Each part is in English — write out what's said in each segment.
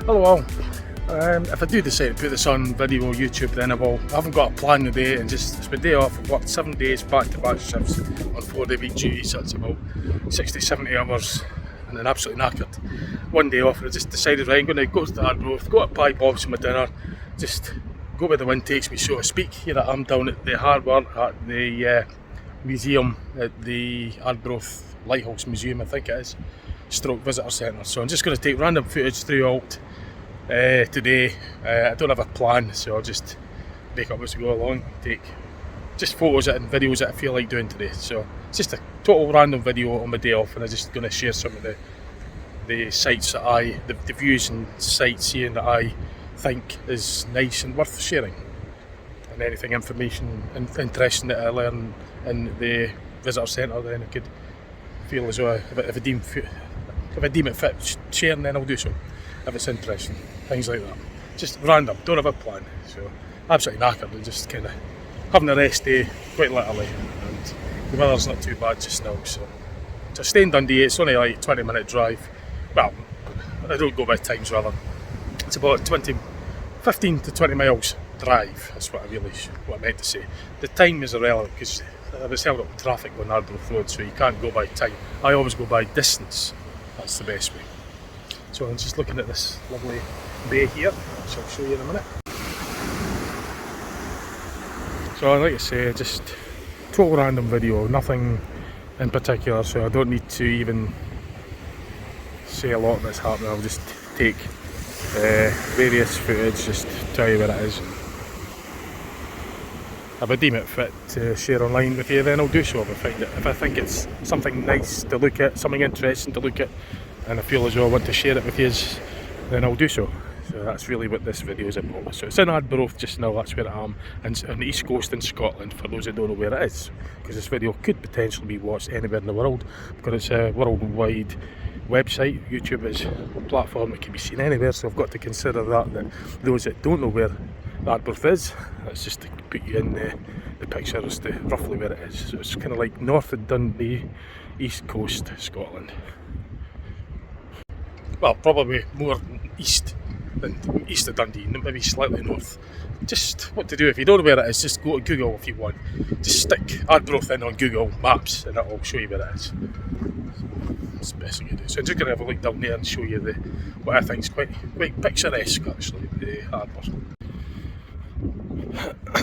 Hello all. If I do decide to put this on video YouTube, then I will. I haven't got a plan today, and it's my day off. I've worked 7 days back-to-back shifts on 4-day week duty, so it's about 60-70 hours, and then absolutely knackered. 1 day off, and I just decided, right, I'm going to go to Arbroath, go to Pie Bob's for my dinner, just go where the wind takes me, so to speak. Here I am down at the Harbour, at the museum, at the Arbroath Lighthouse Museum, I think it is, stroke visitor centre. So I'm just going to take random footage throughout today. I don't have a plan, so I'll just make up as we go along, take just photos and videos that I feel like doing today. So it's just a total random video on my day off, and I'm just going to share some of the sites that the views and sightseeing that I think is nice and worth sharing, and anything information and interesting that I learn in the visitor centre, then I could feel as though if I deem it fit sharing, then I'll do so if it's interesting, things like that. Just random, don't have a plan. So absolutely knackered and just kind of having a rest day, quite literally, and the weather's not too bad just now. So to stay in Dundee, it's only like a 20-minute drive. Well, I don't go by times rather. It's about 15 to 20 miles drive. That's what I meant to say. The time is irrelevant because I was held up with traffic on Arbroath Road, so you can't go by time. I always go by distance. That's the best way. So I'm just looking at this lovely bay here, which I'll show you in a minute. So like I say, just total random video, nothing in particular, so I don't need to even say a lot that's happening. I'll just take various footage, just tell you where it is. If I deem it fit to share online with you, then I'll do so. If I think it's something nice to look at, something interesting to look at, and I feel as though I want to share it with you, then I'll do so. So that's really what this video is about. So it's in Arbroath just now, that's where I am, and on the east coast in Scotland, for those that don't know where it is, because this video could potentially be watched anywhere in the world, because it's a worldwide website. YouTube is a platform that can be seen anywhere, so I've got to consider that those that don't know where Arbroath is, that's just to put you in the picture as to roughly where it is. So it's kind of like north of Dundee, east coast Scotland. Well, probably more east than east of Dundee, maybe slightly north. Just what to do if you don't know where it is, just go to Google if you want. Just stick Arbroath in on Google Maps and it'll show you where it is. That's the best thing to do. So I'm just going to have a look down there and show you what I think is quite picturesque actually, the harbour.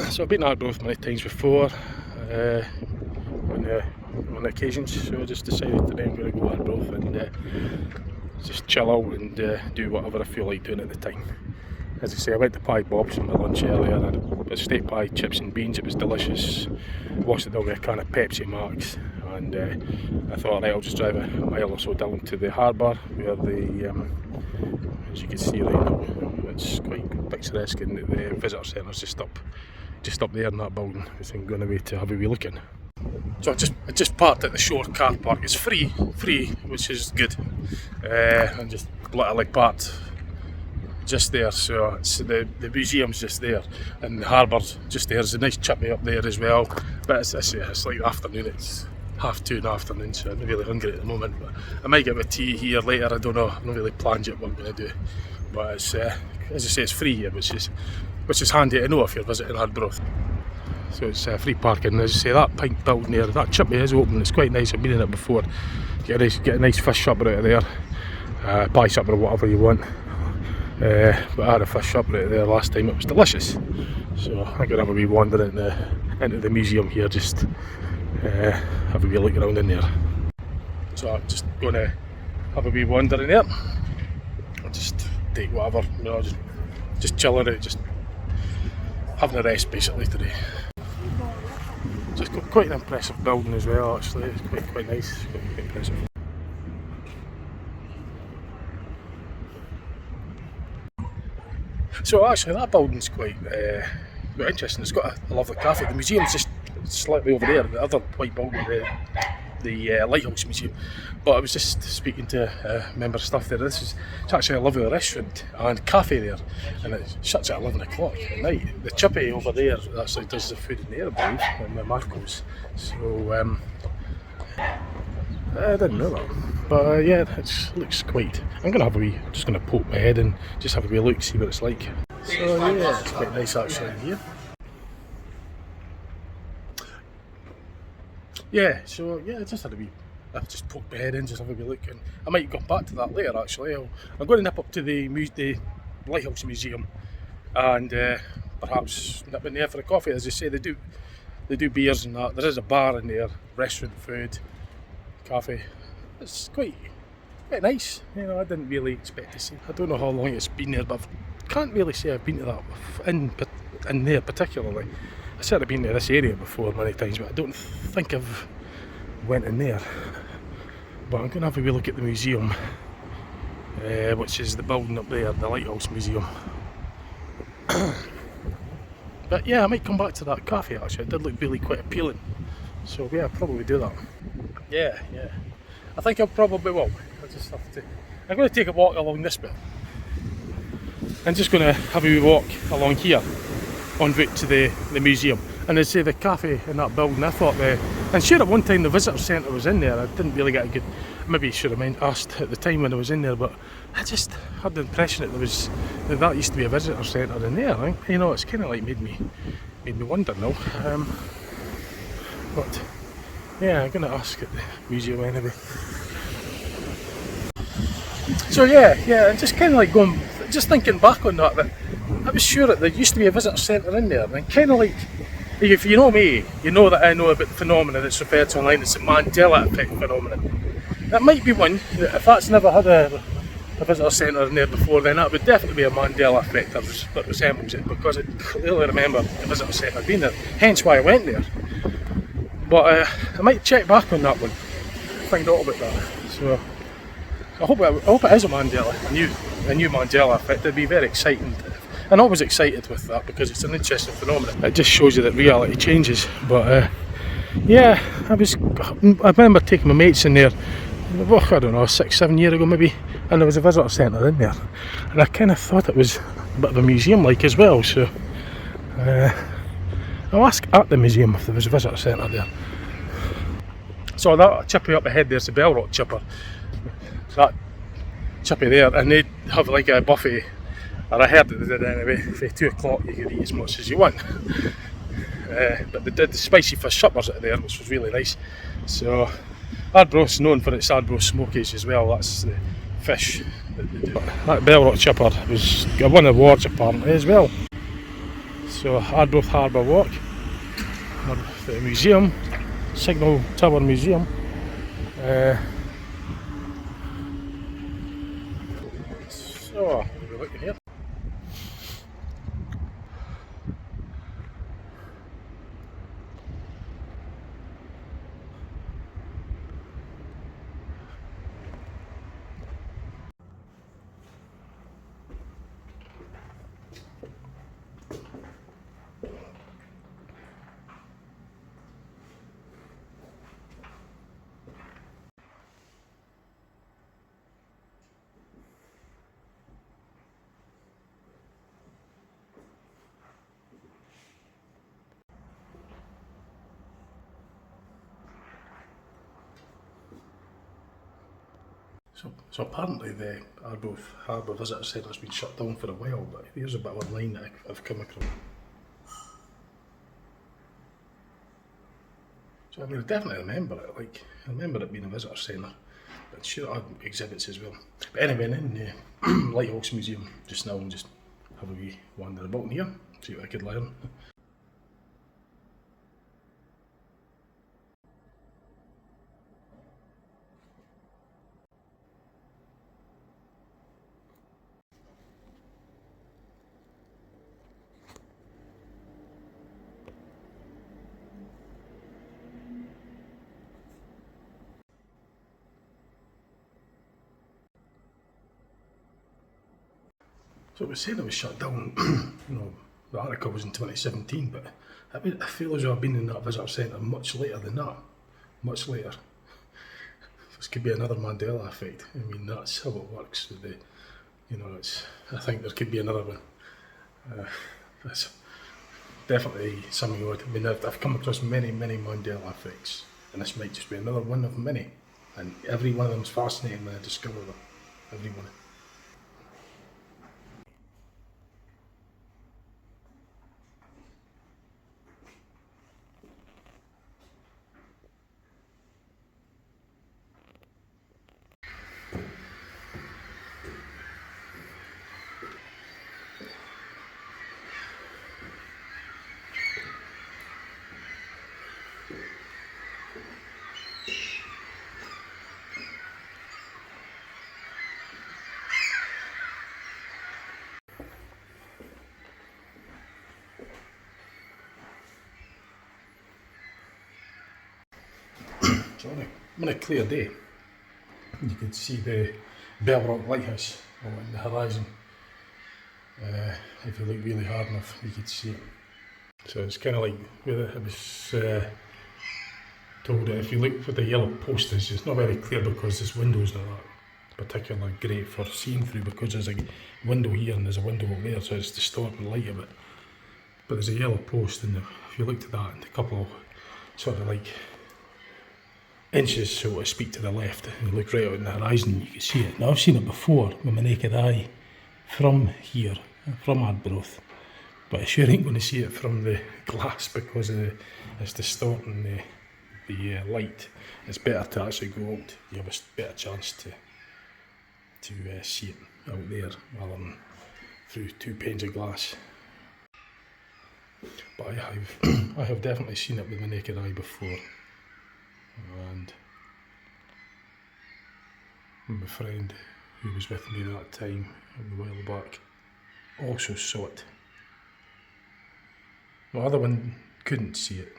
So I've been to Arbroath many times before, on occasions, so I just decided today I'm going to go to Arbroath and just chill out and do whatever I feel like doing at the time. As I say, I went to Pie Bob's for my lunch earlier, and I had a steak pie, chips and beans. It was delicious. Washed it down with a can of Pepsi Max, and I thought, right, I'll just drive a mile or so down to the harbour where as you can see right now, it's quite picturesque, and the visitor centre's just up there in that building, which I'm going away to have a wee look in. So I just parked at the shore car park. It's free, which is good. And just literally parked just there. So it's the museum's just there, and the harbour's just there. There's a nice chippy up there as well. But it's like afternoon. It's 2:30 in the afternoon, so I'm not really hungry at the moment. But I might get a tea here later. I don't know. I've not really planned yet what I'm going to do. But it's as I say, it's free here, which is handy to know if you're visiting Arbroath. So it's free parking. As I say, that pink building there, that chippy is open. It's quite nice. I've been in it before. Get a nice fish supper out of there, pie supper or whatever you want. But I had a fish supper out of there last time. It was delicious. So I'm going to have a wee wander into the museum here, just have a wee look around in there. So I'm just going to have a wee wander in there. I'll just take whatever, just chilling out, just having a rest basically today. Just got quite an impressive building as well actually, it's quite nice, quite impressive. So actually that building's quite interesting. It's got a lovely cafe. The museum's just slightly over there, the other white building, the Lighthouse Museum. But I was just speaking to a member of staff there. It's actually a lovely restaurant and cafe there, and it shuts at 11 o'clock at night. The chippy over there actually does the food in there, I believe, in the Marco's. So I didn't know that. But yeah, it looks quite. I'm gonna have a wee. Just gonna poke my head and just have a wee look, see what it's like. So yeah, it's quite nice actually in here. Yeah, so yeah, I just had a wee. I've just poked my head in, just have a wee look, and I might come back to that later. Actually, I'm going to nip up to the Lighthouse Museum, and perhaps nip in there for a coffee. As I say, they do beers and that. There is a bar in there, restaurant, food, cafe. It's quite nice. You know, I didn't really expect to see. I don't know how long it's been there, but I can't really say I've been to that in there particularly. I've certainly been to this area before many times, but I don't think I've went in there. But I'm going to have a wee look at the museum, which is the building up there, the Lighthouse Museum. But yeah, I might come back to that cafe actually. It did look really quite appealing. So yeah, I'll probably do that. Yeah. I think I probably will. I'll just have to. I'm going to take a walk along this bit. I'm just going to have a wee walk along here, en route to the museum. And I'd say the cafe in that building, I thought and sure at one time the visitor centre was in there. I didn't really get a good, maybe should have asked at the time when I was in there, but I just had the impression that that used to be a visitor centre in there. I think, you know, it's kind of like made me wonder now. But yeah, I'm going to ask at the museum anyway. So yeah, and just kind of like just thinking back on that I was sure that there used to be a visitor centre in there, and kind of like, if you know me, you know that I know about the phenomenon that's referred to online. It's a Mandela effect phenomenon. That might be one. If that's never had a visitor centre in there before, then that would definitely be a Mandela effect that resembles it, because I clearly remember the visitor centre being there. Hence why I went there. But I might check back on that one, find out about that. So I hope it is a Mandela, a new Mandela effect. It'd be very exciting. And I was excited with that because it's an interesting phenomenon. It just shows you that reality changes. But yeah, I remember taking my mates in there, I don't know, 6-7 years ago maybe, and there was a visitor centre in there, and I kind of thought it was a bit of a museum like as well. So I'll ask at the museum if there was a visitor centre there. So that chippy up ahead there's the Bellrock chipper. That chippy there, and they have like a buffet. Or I heard that they did anyway. For 2 o'clock you could eat as much as you want. But they did the spicy fish suppers out there, which was really nice. So Arbroath's known for its Arbroath smokies as well. That's the fish that they do. That Bellrock chipper won awards apparently as well. So Arbroath Harbour Walk, the museum, Signal Tower Museum. So we're looking here. So apparently the Arbroath Harbour Visitor Centre has been shut down for a while, but here's a bit online that I've come across. So I mean, I definitely remember it, I remember it being a visitor centre, but sure it had exhibits as well. But anyway, in the Lighthouse Museum just now, and just have a wee wander about in here, see what I could learn. So it was saying it was shut down, you know, the article was in 2017, but I feel as though I've been in that visitor centre much later than that, much later. This could be another Mandela effect. I mean, that's how it works with I think there could be another one. That's definitely something odd. I mean, I've come across many Mandela effects, and this might just be another one of many. and every one of them's fascinating when I discover them. Every one. So on a clear day, you could see the Arbroath lighthouse on the horizon. If you look really hard enough, you could see it. So it's kind of like where it was told that if you look where the yellow post is, it's not very clear because this window's not that particularly great for seeing through, because there's a window here and there's a window over there, so it's distorting the light a bit. But there's a yellow post, and if you looked at that, and a couple of sort of like inches, so to speak, to the left, and you look right out in the horizon, you can see it. Now I've seen it before with my naked eye from here, from Arbroath, but I sure ain't going to see it from the glass because it's distorting the light. It's better to actually go out. You have a better chance to see it out there rather than through 2 panes of glass. But I have definitely seen it with my naked eye before, and my friend who was with me that time a while back also saw it. The other one couldn't see it.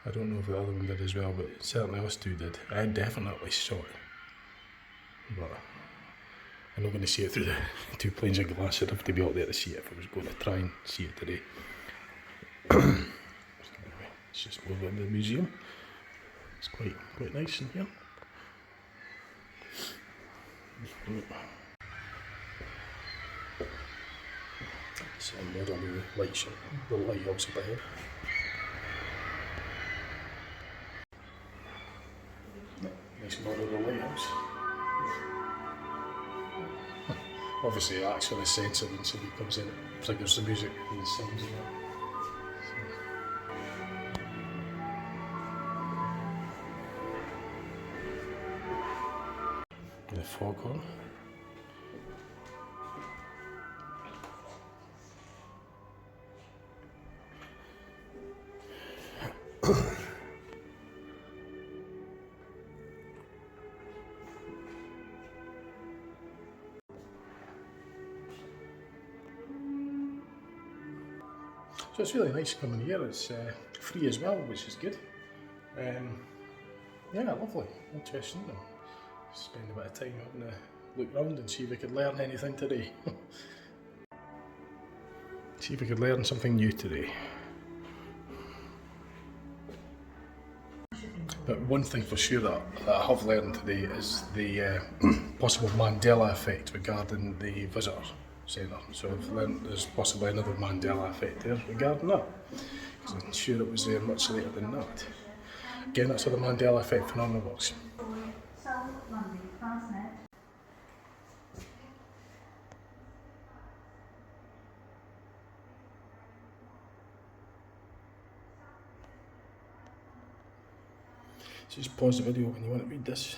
I don't know if the other one did as well, but certainly us two did. I definitely saw it. But I'm not going to see it through the 2 planes of glass. I'd have to be out there to see it if I was going to try and see it today. So anyway, let's just move into the museum. It's quite nice in here. So I'm not on the light show, the lighthouse up ahead. Nice model of the lighthouse. Obviously it acts on a sensor when somebody comes in, it triggers the music and the sounds and that. So. The foghorn. So it's really nice coming here. It's free as well, which is good. Yeah, lovely, interesting. Spend a bit of time having a look round and see if we could learn anything today. See if we could learn something new today. But one thing for sure that I have learned today is the possible Mandela effect regarding the visitor centre. So I've learned there's possibly another Mandela effect there regarding that, because I'm sure it was there much later than that. Again, that's how the Mandela effect phenomenon works. So just pause the video when you want to read this.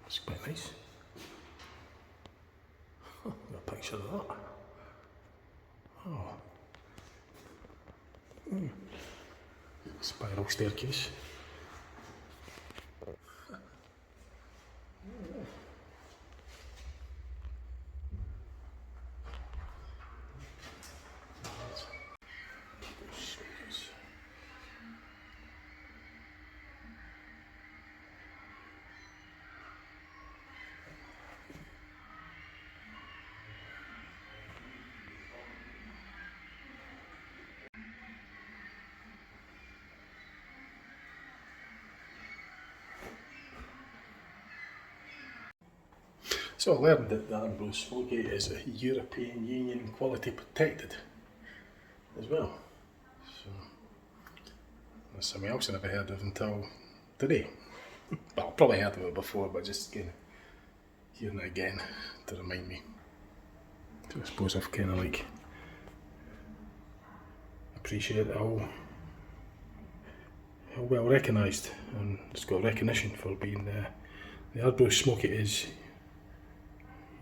It's quite nice. Oh, got a picture of that. Oh. Spiral staircase. So I learned that the Arbroath smoky is a European Union quality protected as well. So that's something else I never heard of until today. Well, I've probably heard of it before, but just kind of hearing it again to remind me. So I suppose I've kind of like appreciated how well recognised, and it's got recognition for being the Arbroath smoky is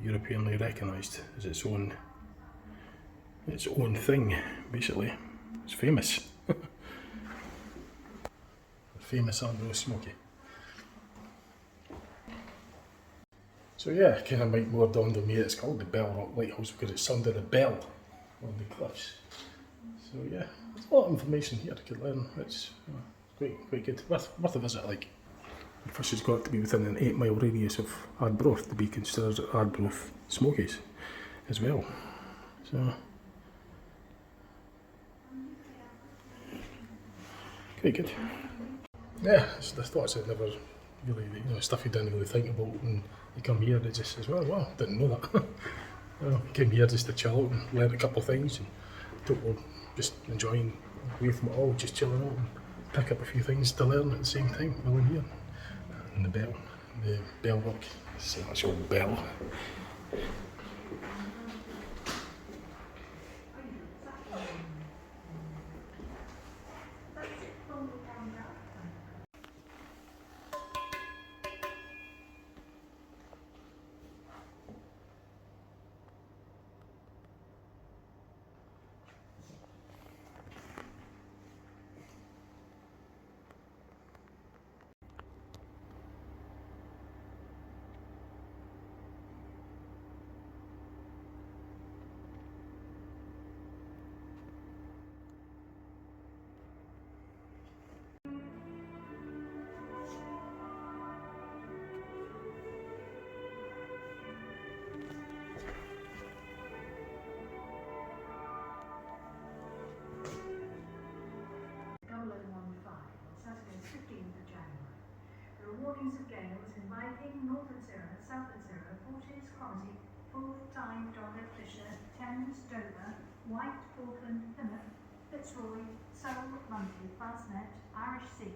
Europeanly recognised as its own thing, basically. It's famous. The famous Arbroath smoky. So yeah, kind of might more dawned on me it's called the Arbroath Lighthouse because it sounded a bell on the cliffs. So yeah, there's a lot of information here I could learn. It's quite good. Worth a visit, like. First, it's got to be within an 8-mile radius of Arbroath to be considered Arbroath Smokies as well. So, quite good. Yeah, it's the thoughts I never really, stuff you didn't really think about, and you come here, it just says, wow, didn't know that. Came here just to chill out and learn a couple of things, and total just enjoying away from it all, just chilling out and pick up a few things to learn at the same time while I'm here. And the bell work, it's an actual bell. Warnings of gales in Viking, Northern Zero, Southern Zero, Forties, Cromsey, Full, Tyne, Dogger, Fisher, Thames, Dover, White, Falkland, Plymouth, Fitzroy, Seoul, Monday, Basnet, Irish Sea.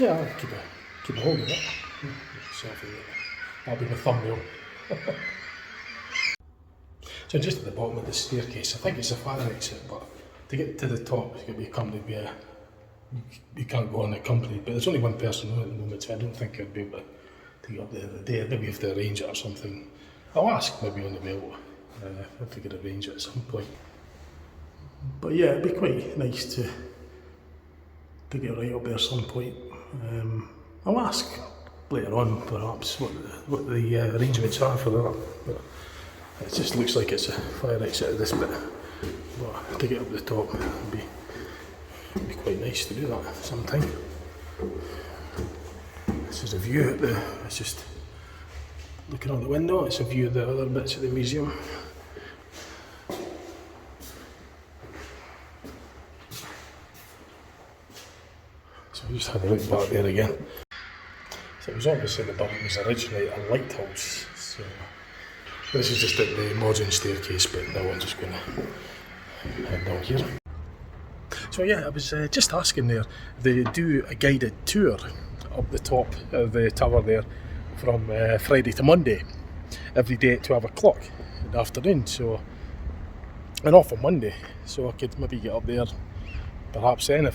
Yeah, I'll keep a hold of it. That'll be my thumbnail. So just at the bottom of the staircase, I think it's a fire exit, but to get to the top, it's going to be accompanied by you can't go unaccompanied, but there's only one person on at the moment, so I don't think I'd be able to get up there the day. Maybe if they arrange it or something. I'll ask maybe on the way out if they could arrange it at some point. But yeah, it'd be quite nice to get right up there at some point. I'll ask later on perhaps what the arrangements are for that, but it just looks like it's a fire exit at this bit, but to get up the top would be quite nice to do that sometime. This is a view it's just looking out the window, it's a view of the other bits of the museum. So I'll just have a look back there again. So it was obviously the building was originally a lighthouse. So this is just at the modern staircase, but now I'm just going to head down here. So yeah, I was just asking there, they do a guided tour up the top of the tower there from Friday to Monday, every day at 12 o'clock in the afternoon. So, and off on Monday, so I could maybe get up there perhaps then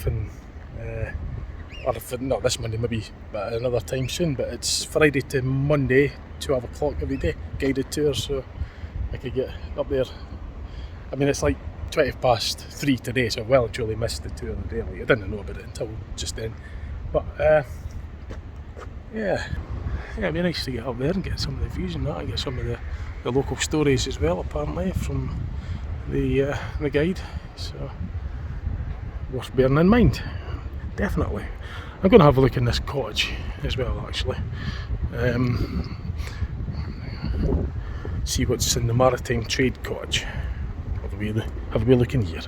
or if not this Monday, maybe another time soon, but it's Friday to Monday, 12 o'clock every day, guided tour, so I could get up there. I mean, it's like 3:20 today, so I well and truly missed the tour of the day. Like, I didn't know about it until just then. But yeah, it'd be nice to get up there and get some of the views and that, and get some of the the local stories as well, apparently, from the guide. So worth bearing in mind, definitely. I'm going to have a look in this cottage as well, actually. See what's in the Maritime Trade Cottage. Have a wee look in here.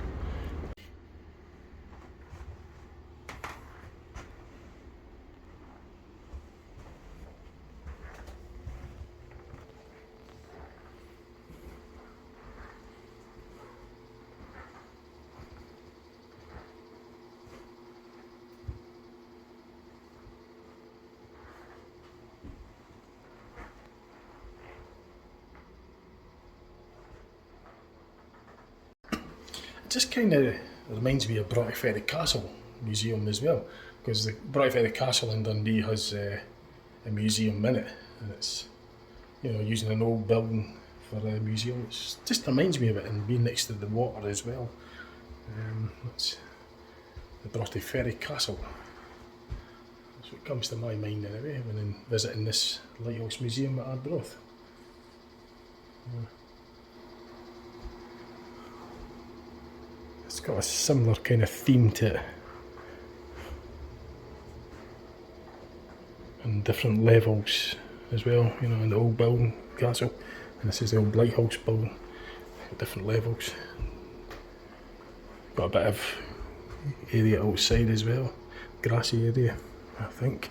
It just kind of reminds me of Abroath Ferry Castle Museum as well, because the Abroath Ferry Castle in Dundee has a museum in it, and it's, you know, using an old building for a museum. It just reminds me of it, and being next to the water as well. That's the Abroath Ferry Castle. That's what comes to my mind anyway when I'm visiting this lighthouse museum at Arbroath. It's got a similar kind of theme to it, and different levels as well, you know, in the old building, castle, and this is the old lighthouse building, different levels. Got a bit of area outside as well, grassy area, I think.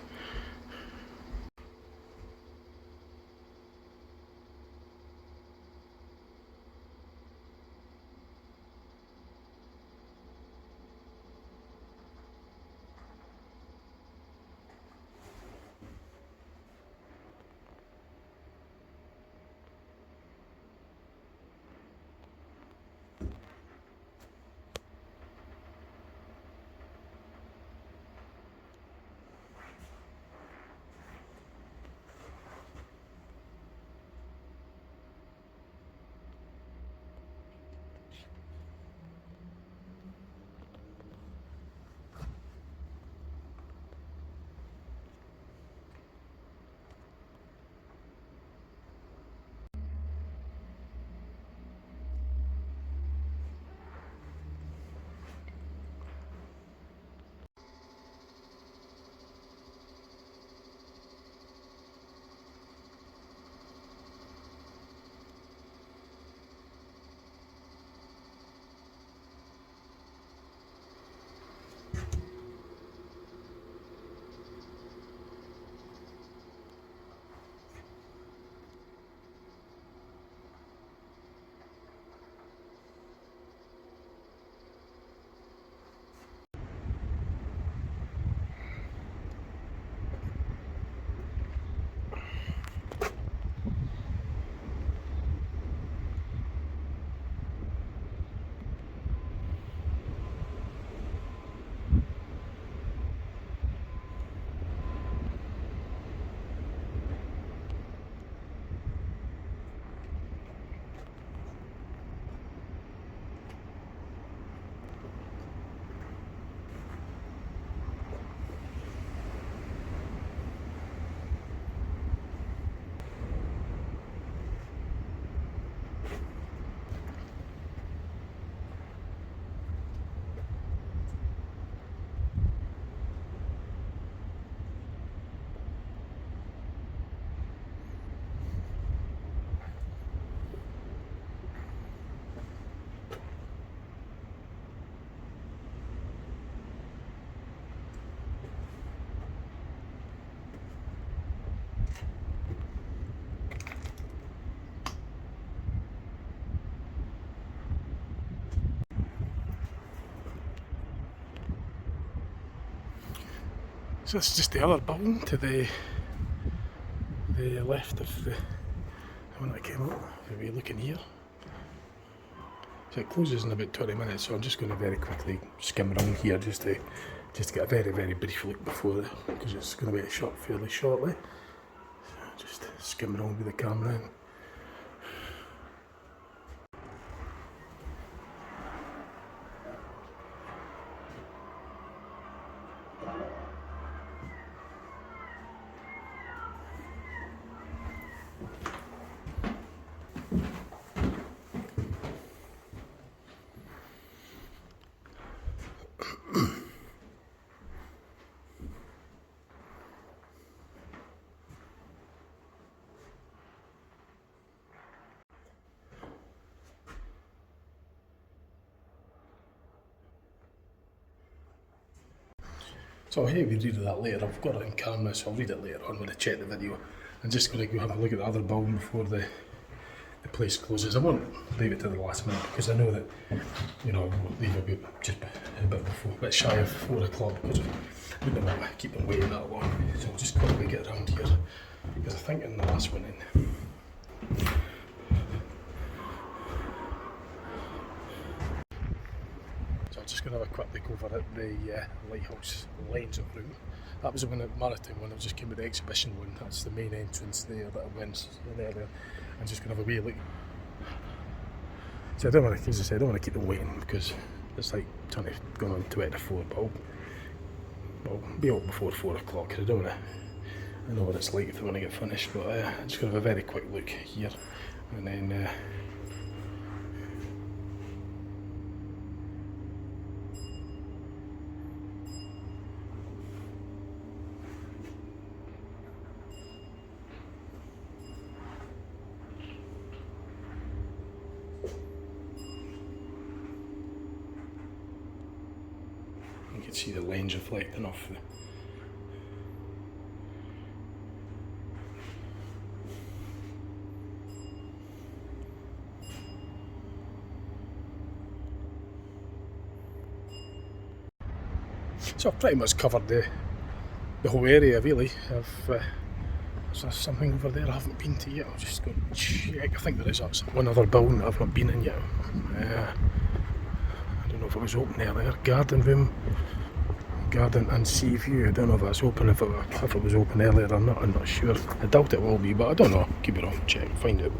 So it's just the other building to the left of the one that came up. If we look in here. So it closes in about 20 minutes, so I'm just going to very quickly skim around here just to get a very, very brief look before because it's going to be shot fairly shortly. So just skim around with the camera. So I'll have a read of that later. I've got it in camera, so I'll read it later on when I check the video. I'm just going to go have a look at the other building before the place closes. I won't leave it to the last minute because I know that, you know, we'll leave a bit before, a bit shy of 4 o'clock because we wouldn't want to keep them waiting that long. So I'll just quickly get around here because I think I'm the last one in. So I'm just going to have a quick look over at the lighthouse lines of route. That was the one at Maritime when I just came with the exhibition one. That's the main entrance there that I went in earlier. I'm just going to have a wee look. So I don't want to, as I said, I don't want to keep them waiting because it's like going on 24, but I'll be out before 4 o'clock because I don't want to, I know what it's like if I want to get finished, but I'm just going to have a very quick look here and then you can see the lines reflecting off the so I've pretty much covered the whole area really. There's something over there I haven't been to yet. I'll just go and check. I think there is one other building that I've not been in yet. I don't know if it was open earlier. Garden room, garden and sea view. I don't know if that's open, if it was open earlier or not, I'm not sure. I doubt it will be, but I don't know. Keep it on, check, find out.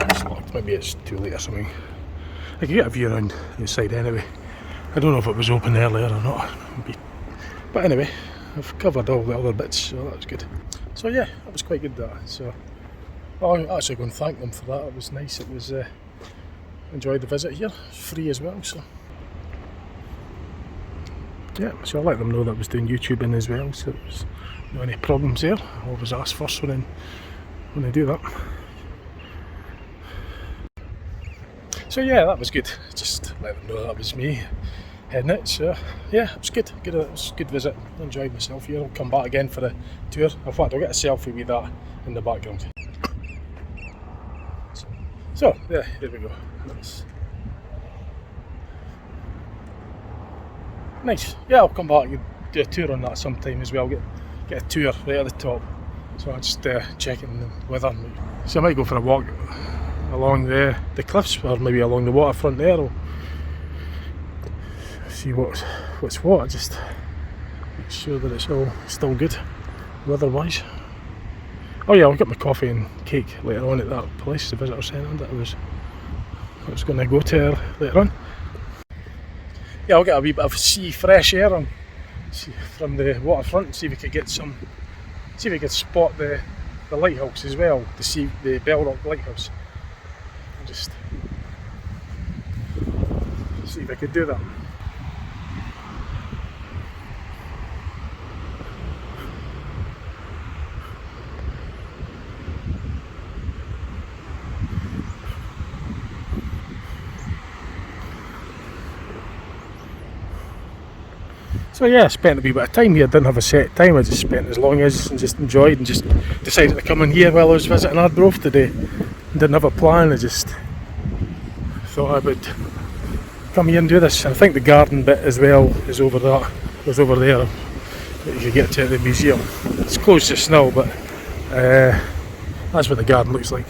It's locked, maybe it's too late or something. I can get a view around the side anyway. I don't know if it was open earlier or not. But anyway, I've covered all the other bits, so that was good. So yeah, that was quite good that. So I'm actually going to thank them for that. It was nice. It was enjoyed the visit here. It's free as well, so yeah. So I let them know that I was doing YouTubing as well, so there was no any problems there. I always ask first when I do that. So yeah, that was good. Just let them know that was me heading it. So yeah, it was good. It was a good visit. I enjoyed myself here. I'll come back again for the tour. In fact, I'll get a selfie with that in the background. So yeah, there we go. That's nice. Yeah, I'll come back and do a tour on that sometime as well. Get a tour right at the top. So I'm just checking the weather. So I might go for a walk along the cliffs or maybe along the waterfront there. I'll see what's what. Just make sure that it's all still good weather-wise. Oh yeah, I'll get my coffee and cake later on at that place, the visitor centre that I was going to go to later on. Yeah, I'll get a wee bit of fresh air and see from the waterfront and see if we could spot the lighthouse as well, the Bell Rock Lighthouse. I'll just see if I could do that. So yeah, I spent a wee bit of time here. Didn't have a set time, I just spent as long as and just enjoyed and just decided to come in here while I was visiting Arbroath today. Didn't have a plan, I just thought I would come here and do this. And I think the garden bit as well is over there. That you could get to at the museum. It's closed just now, but that's what the garden looks like.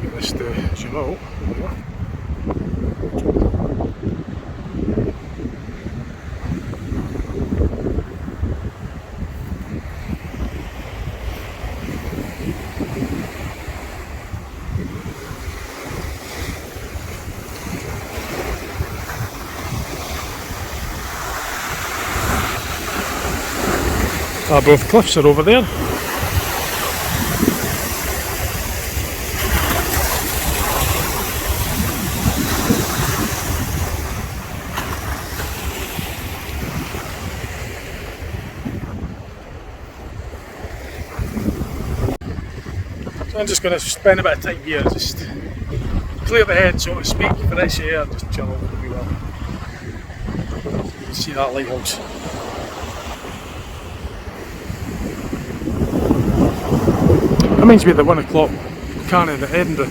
Get this to zoom out. Both cliffs are over there. So I'm just going to spend a bit of time here just clear the head, so to speak, fresh air, just chill out for a wee while. You can see that lighthouse. Reminds me of the 1 o'clock cannon at Edinburgh.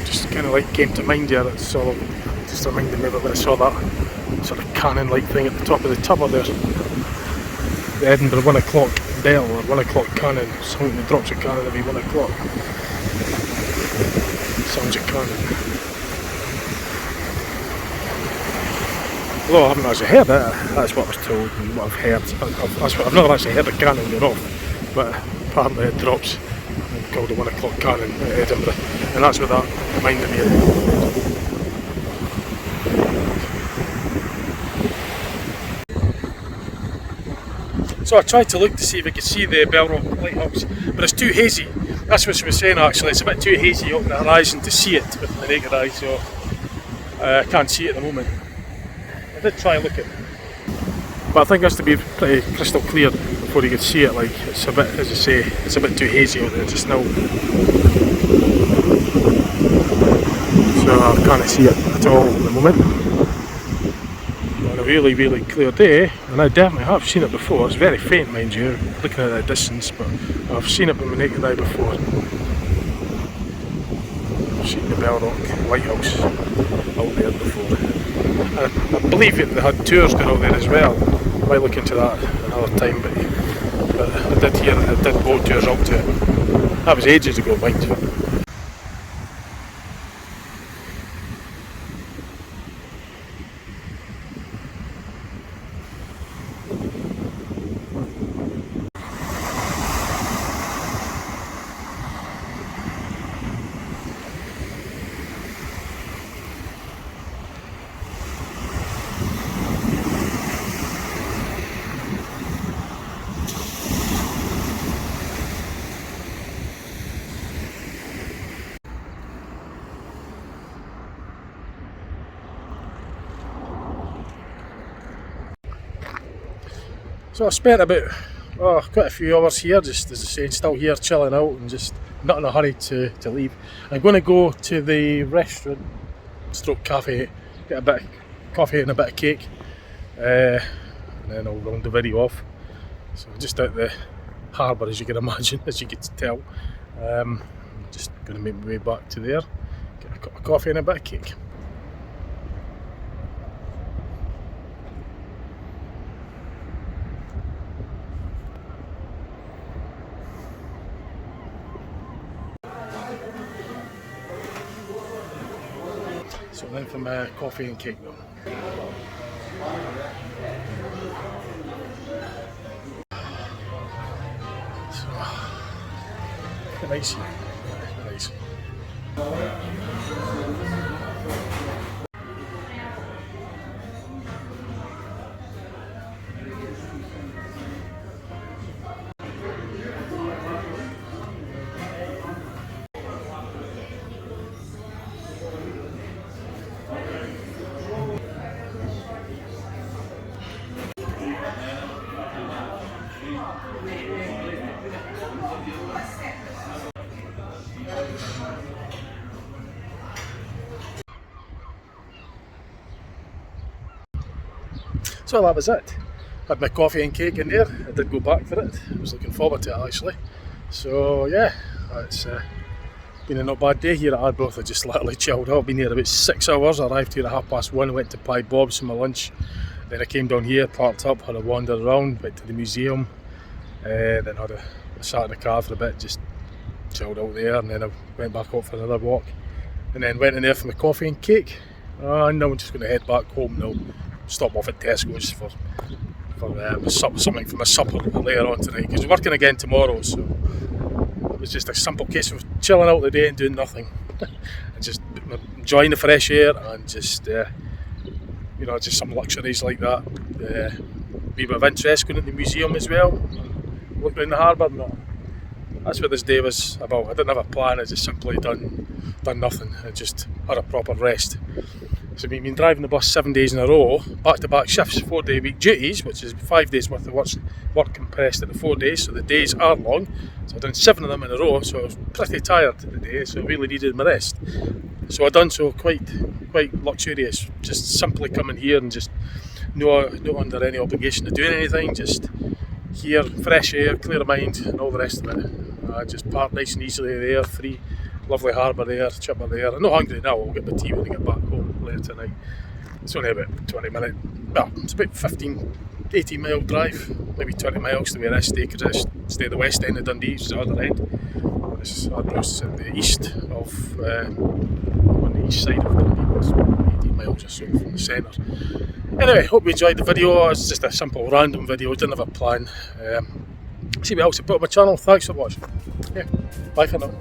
Just kind of like came to mind here. It's sort of just reminded me of it when I saw that sort of cannon-like thing at the top of the tower there. The Edinburgh 1 o'clock bell or 1 o'clock cannon. Something that drops a cannon every 1 o'clock. Sounds a cannon. Although I haven't actually heard it, that's what I was told and what I've heard. I've not actually heard a cannon going off, but apparently it drops. It's called the 1 o'clock cannon at Edinburgh, and that's what that reminded me of. So I tried to look to see if I could see the Abroath lighthouse, but it's too hazy. That's what she was saying actually, it's a bit too hazy up the horizon to see it with the naked eye, so I can't see it at the moment. I did try and look at it, but I think it has to be pretty crystal clear before you can see it. Like, it's a bit, as I say, it's a bit too hazy out there just now. So I can't see it at all at the moment. On a really, really clear day, and I definitely have seen it before. It's very faint, mind you, looking at the distance, but I've seen it with my naked eye before. I've seen the Abroath lighthouse out there before. I believe they had tours going out there as well. I might look into that another time, but I did hear that they did boat tours out to it. That was ages ago, mind you. So I spent about quite a few hours here, just as I say, still here chilling out and just not in a hurry to leave. I'm going to go to the restaurant stroke cafe, get a bit of coffee and a bit of cake, and then I'll round the video off. So just out the harbour, as you can imagine, as you can tell. Just going to make my way back to there, get a cup of coffee and a bit of cake. So then for my coffee and cake though. So, nice here, nice. So that was it. Had my coffee and cake in there. I did go back for it. I was looking forward to it actually. So yeah, it's been a not bad day here at Arbroath. I just literally chilled out. I've been here about 6 hours. I arrived here at 1:30, went to Pie Bob's for my lunch. Then I came down here, parked up, had a wander around, went to the museum. Then had a sat in the car for a bit, just chilled out there, and then I went back out for another walk. And then went in there for my coffee and cake. And now I'm just going to head back home now. Stop off at Tesco's for something for my supper later on tonight, because we're working again tomorrow, so it was just a simple case of chilling out the day and doing nothing and just enjoying the fresh air and just you know, just some luxuries like that. Wee bit of interest going to the museum as well, look around the harbour, and that's what this day was about. I didn't have a plan, I just simply done nothing. I just had a proper rest. So we've been driving the bus 7 days in a row, back-to-back shifts, 4-day week duties, which is 5 days worth of work compressed into 4 days, so the days are long. So I've done 7 of them in a row, so I was pretty tired today, so I really needed my rest. So I've done so quite luxurious, just simply coming here and just not under any obligation to do anything, just here, fresh air, clear of mind and all the rest of it. Just park nice and easily there, free, lovely harbour there, chipper there. I'm not hungry now, I'll get my tea when I get back home later tonight. It's only about 20 minutes, well, it's about 18 mile drive, maybe 20 miles to where I stay, because I stay at the west end of Dundee, which is the other end. This Arbroath at the east of, on the east side of Dundee, it's 18 miles or so from the centre. Anyway, hope you enjoyed the video. It's just a simple random video, didn't have a plan. See what else I put on my channel. Thanks for watching. Yeah, bye for now.